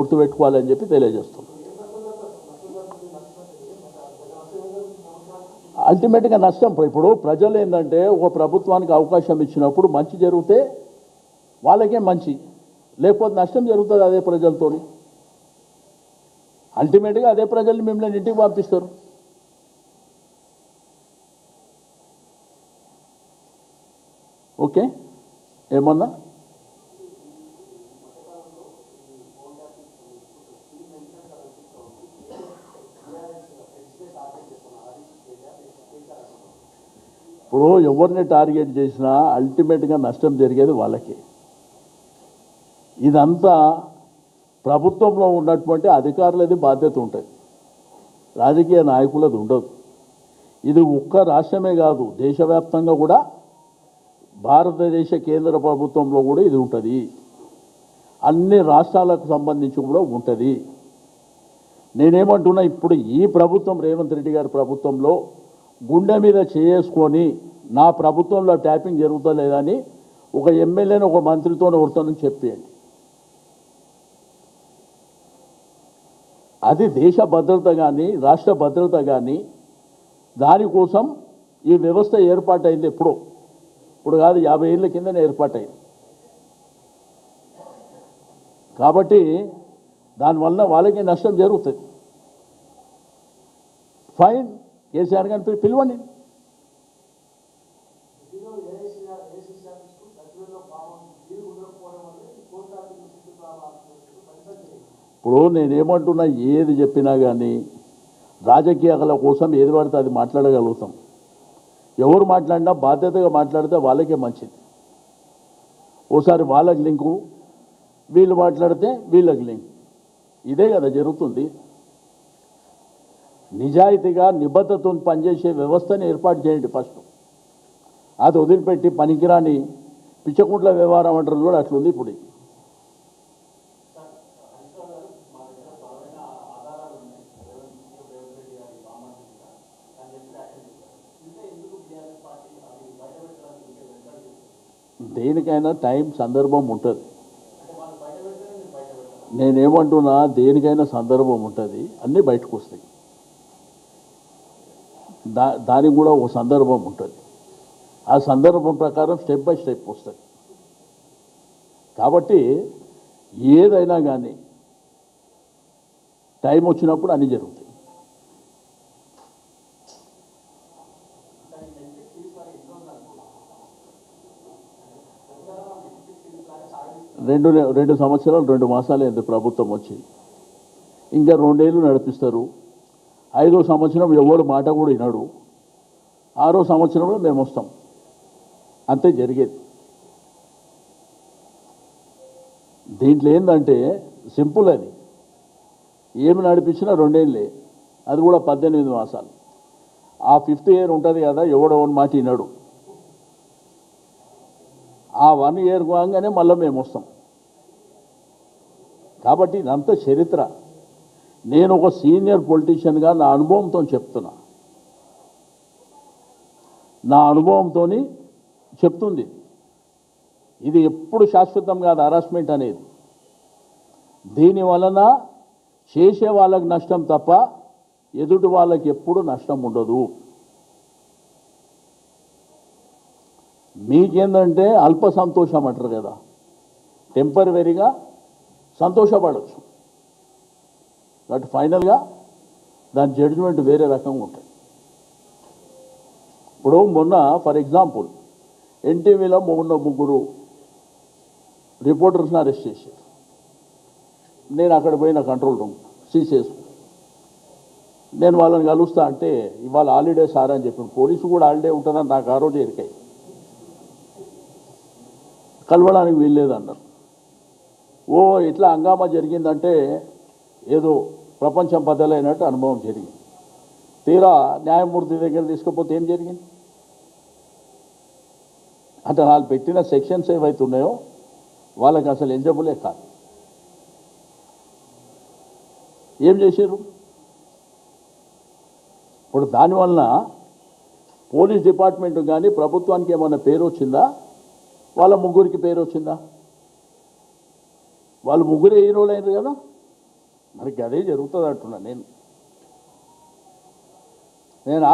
గుర్తుపెట్టుకోవాలని చెప్పి తెలియజేస్తున్నాం. అల్టిమేట్గా నష్టం ఇప్పుడు ప్రజలు ఏంటంటే ఒక ప్రభుత్వానికి అవకాశం ఇచ్చినప్పుడు మంచి జరిగితే వాళ్ళకే మంచి, లేకపోతే నష్టం జరుగుతుంది అదే ప్రజలతో. అల్టిమేట్గా అదే ప్రజల్ని మిమ్మల్ని ఇంటికి పంపిస్తారు. ఓకే, ఏమన్నా ఇప్పుడు ఎవరిని టార్గెట్ చేసినా అల్టిమేట్గా నష్టం జరిగేది వాళ్ళకి. ఇదంతా ప్రభుత్వంలో ఉన్నటువంటి అధికారులది బాధ్యత ఉంటుంది, రాజకీయ నాయకులది ఉండదు. ఇది ఒక్క రాష్ట్రమే కాదు, దేశవ్యాప్తంగా కూడా భారతదేశ కేంద్ర ప్రభుత్వంలో కూడా ఇది ఉంటుంది, అన్ని రాష్ట్రాలకు సంబంధించి కూడా ఉంటుంది. నేనేమంటున్నా, ఇప్పుడు ఈ ప్రభుత్వం రేవంత్ రెడ్డి గారి ప్రభుత్వంలో గుండె మీద చేసుకొని నా ప్రభుత్వంలో ట్యాపింగ్ జరుగుతలేదని ఒక ఎమ్మెల్యేని ఒక మంత్రితో కొడతానని చెప్పేయండి. అది దేశ భద్రత కానీ రాష్ట్ర భద్రత కానీ దానికోసం ఈ వ్యవస్థ ఏర్పాటైంది. ఇప్పుడు కాదు, 50 ఏళ్ళ కిందనే ఏర్పాటైంది. కాబట్టి దానివల్ల వాళ్ళకి నష్టం జరుగుతుంది. ఫైన్, కేసీఆర్ గారిని పిలవండి. ఇప్పుడు నేనేమంటున్నా, ఏది చెప్పినా కానీ రాజకీయాల కోసం ఏది పడితే అది మాట్లాడగలుగుతాం. ఎవరు మాట్లాడినా బాధ్యతగా మాట్లాడితే వాళ్ళకే మంచిది. ఓసారి వాళ్ళకి లింకు, వీళ్ళు మాట్లాడితే వీళ్ళకి లింక్, ఇదే కదా జరుగుతుంది. నిజాయితీగా నిబద్ధతతో పనిచేసే వ్యవస్థని ఏర్పాటు చేయండి ఫస్ట్. అది వదిలిపెట్టి పనికిరాని పిచ్చకుంట్ల వ్యవహారం అంటారు కూడా అట్లుంది ఇప్పుడు. దేనికైనా టైం సందర్భం ఉంటుంది. నేనేమంటున్నా, దేనికైనా సందర్భం ఉంటుంది, అన్నీ బయటకు వస్తాయి. దానికి కూడా ఒక సందర్భం ఉంటుంది. ఆ సందర్భం ప్రకారం స్టెప్ బై స్టెప్ వస్తుంది. కాబట్టి ఏదైనా కానీ టైం వచ్చినప్పుడు అన్నీ జరుగుతాయి. రెండు సంవత్సరాలు 2 మాసాలు అయింది ప్రభుత్వం వచ్చి, ఇంకా 2 ఏళ్ళు నడిపిస్తారు. 5వ సంవత్సరం ఎవరు మాట కూడా వినడు. 6వ సంవత్సరంలో మేము వస్తాం, అంతే జరిగేది. దీంట్లో ఏంటంటే సింపుల్, అది ఏమి నడిపించినా 2 ఏళ్ళే, అది కూడా 18 మాసాలు. ఆ 5th ఇయర్ ఉంటుంది కదా, ఎవడెవరి మాట వినడు. ఆ 1 ఇయర్ కాగానే మళ్ళీ మేము వస్తాం. కాబట్టి ఇదంతా చరిత్ర. నేను ఒక సీనియర్ పొలిటీషియన్గా నా అనుభవంతో చెప్తున్నా, నా అనుభవంతో చెప్తుంది. ఇది ఎప్పుడు శాశ్వతం కాదు హరాస్మెంట్ అనేది. దీని వలన చేసే వాళ్ళకి నష్టం తప్ప ఎదుటి వాళ్ళకి ఎప్పుడు నష్టం ఉండదు. మీకేందంటే అల్ప సంతోషం అంటారు కదా, టెంపరవరీగా సంతోషపడవచ్చు, బట్ ఫైనల్గా దాని జడ్జిమెంట్ వేరే రకంగా ఉంటుంది. ఇప్పుడు మొన్న ఫర్ ఎగ్జాంపుల్ ఎన్టీవీలో మొన్న 3 రిపోర్టర్స్ని అరెస్ట్ చేశారు. నేను అక్కడ పోయిన కంట్రోల్ రూమ్ సీసేసు, నేను వాళ్ళని కలుస్తా అంటే ఇవాళ హాలిడే సార్ అని చెప్పాను. పోలీసు కూడా హాలిడే ఉంటుందని నాకు ఆ రోజు ఎరికాయి, కలవడానికి వీల్లేదన్నారు. ఓ ఇట్లా హంగామా జరిగిందంటే ఏదో ప్రపంచం బద్దలైనట్టు అనుభవం జరిగింది. తీరా న్యాయమూర్తి దగ్గర తీసుకుపోతే ఏం జరిగింది అంటే, వాళ్ళు పెట్టిన సెక్షన్స్ ఏవైతే ఉన్నాయో వాళ్ళకి అసలు ఎలిజిబులే కాదు. ఏం చేశారు? ఇప్పుడు దానివల్ల పోలీస్ డిపార్ట్మెంట్ కానీ ప్రభుత్వానికి ఏమైనా పేరు వచ్చిందా? వాళ్ళ ముగ్గురికి పేరు వచ్చిందా? వాళ్ళు ముగ్గురే హీరోలు అయినారు కదా. మరి అదే జరుగుతుంది అంటున్నా నేను